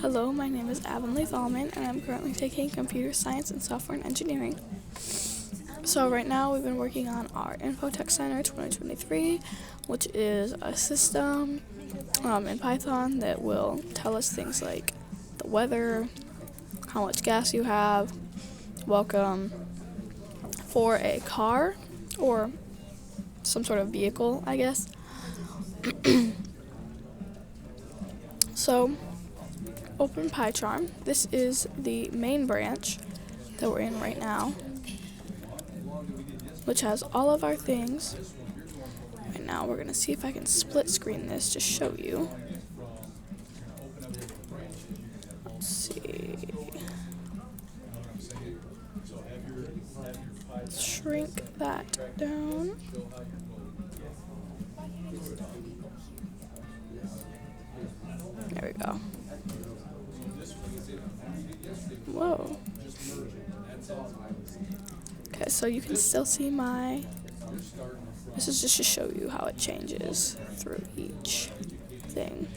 Hello, my name is Avonlea Thalman, and I'm currently taking computer science and software and engineering. So right now we've been working on our Infotech Center 2023, which is a system in Python that will tell us things like the weather, how much gas you have, welcome for a car or some sort of vehicle, I guess. So open Pycharm. This is the main branch that we're in right now, which has all of our things. Right now we're going to see if I can split screen this to show you. Let's see. Let's shrink that down. There we go. Whoa. Okay, so you can still see this is just to show you how it changes through each thing.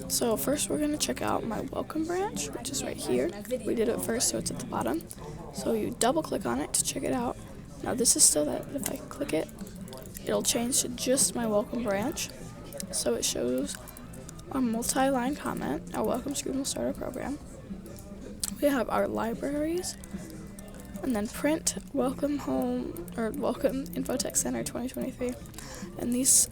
So first we're going to check out my welcome branch, which is right here. We did it first, so it's at the bottom. So you double click on it to check it out. Now this is still that if I click it, it'll change to just my welcome branch. So it shows a multi-line comment. Our welcome screen will start our program. We have our libraries, and then print welcome home or welcome Infotech Center 2023. And these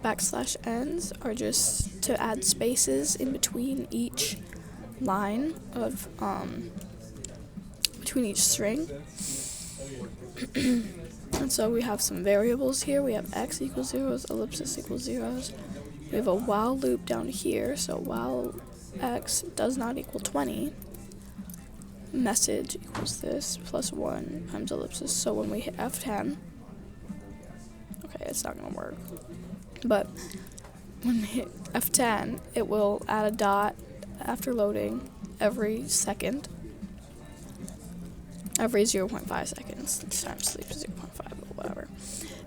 \n's are just to add spaces in between each line of between each string. And so we have some variables here. We have x equals zeros, ellipsis equals zeros. We have a while loop down here, so while x does not equal 20, message equals this plus 1 times ellipsis. So when we hit F10, okay, it's not going to work, but when we hit F10, it will add a dot after loading every second, every 0.5 seconds. Times sleep is 0.5, but whatever.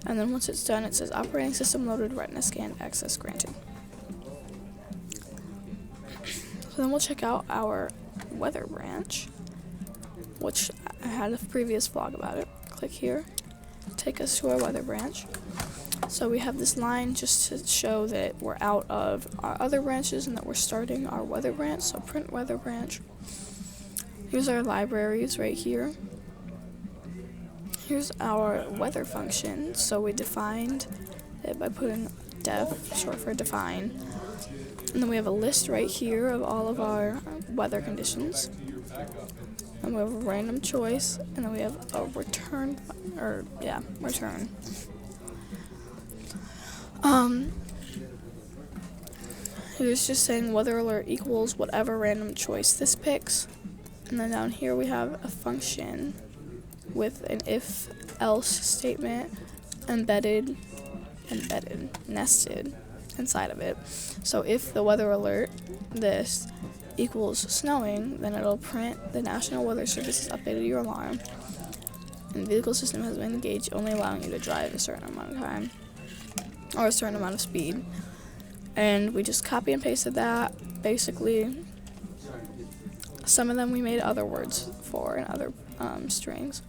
And then once it's done, it says operating system loaded, retina scanned, access granted. So then we'll check out our weather branch, which I had a previous vlog about it. Click here, take us to our weather branch. So we have this line just to show that we're out of our other branches and that we're starting our weather branch. So print weather branch. Here's our libraries right here. Here's our weather function. So we defined it by putting def, short for define. And then we have a list right here of all of our weather conditions. And we have a random choice, and then we have a return. It's just saying weather alert equals whatever random choice this picks. And then down here we have a function with an if-else statement nested inside of it. So if the weather alert, this, equals snowing, then it'll print the National Weather Service has updated your alarm, and the vehicle system has been engaged, only allowing you to drive a certain amount of time, or a certain amount of speed. And we just copy and pasted that, basically. Some of them we made other words for and other strings.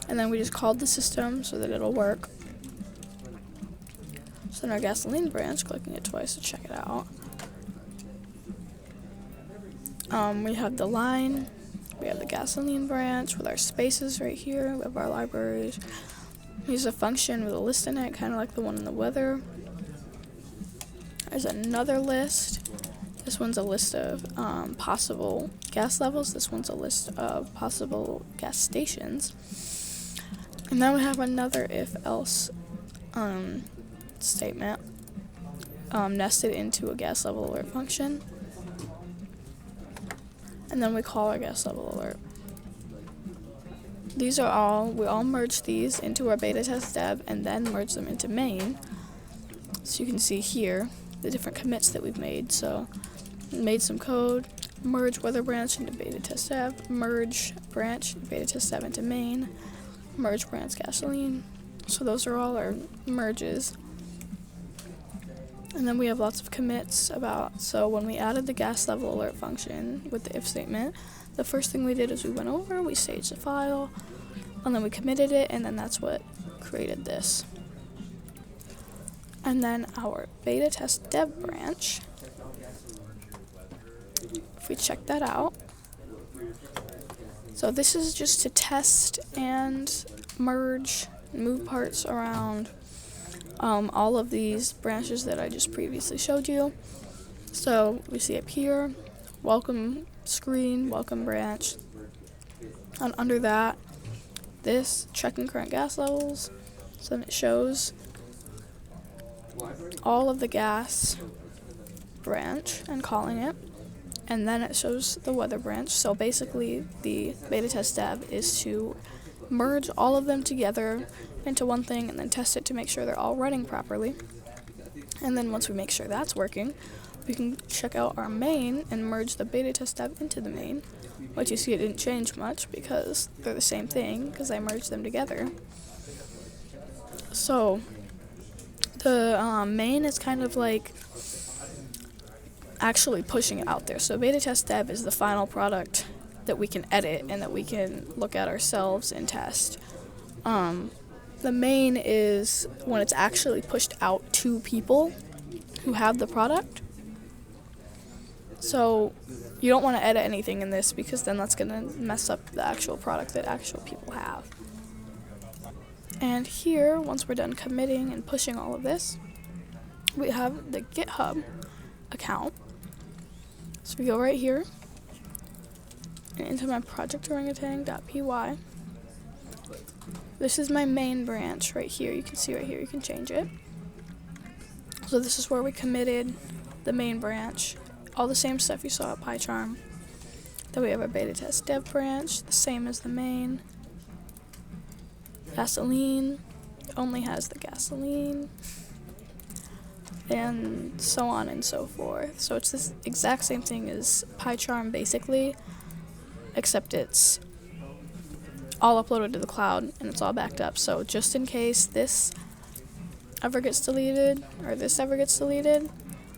And then we just called the system so that it'll work. So in our gasoline branch, clicking it twice to check it out. We have the line, we have the gasoline branch with our spaces right here, we have our libraries. Here's a function with a list in it, kind of like the one in the weather. There's another list. This one's a list of possible gas levels. This one's a list of possible gas stations. And then we have another if-else statement nested into a gas level alert function. And then we call our gas level alert. We all merged these into our beta test dev and then merged them into main. So you can see here the different commits that we've made. So made some code, merge weather branch into beta test dev, merge branch beta test dev into main, merge branch gasoline. So those are all our merges. And then we have lots of commits about, so when we added the gas level alert function with the if statement, the first thing we did is we went over, we staged the file, and then we committed it, and then that's what created this. And then our beta test dev branch, if we check that out, so this is just to test and merge, move parts around all of these branches that I just previously showed you. So we see up here, welcome screen, welcome branch, and under that, this checking current gas levels. So then it shows all of the gas branch and calling it, and then it shows the weather branch. So basically the beta test dev is to merge all of them together into one thing and then test it to make sure they're all running properly. And then once we make sure that's working, we can check out our main and merge the beta test dev into the main, which you see it didn't change much because they're the same thing because I merged them together. So the main is kind of like actually pushing it out there. So beta test dev is the final product that we can edit and that we can look at ourselves and test. The main is when it's actually pushed out to people who have the product. So you don't want to edit anything in this because then that's going to mess up the actual product that actual people have. And here, once we're done committing and pushing all of this, we have the GitHub account. So we go right here and into my project orangutan.py. This is my main branch right here. You can see right here, you can change it. So this is where we committed the main branch. All the same stuff you saw at Pycharm. Then we have our beta test dev branch, the same as the main. Gasoline only has the gasoline. And so on and so forth. So it's this exact same thing as Pycharm basically, except it's all uploaded to the cloud and it's all backed up. So just in case this ever gets deleted or this ever gets deleted,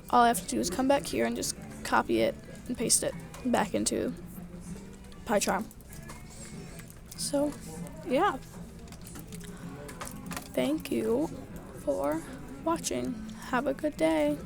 all I have to do is come back here and just copy it and paste it back into Pycharm. So yeah, thank you for watching. Have a good day.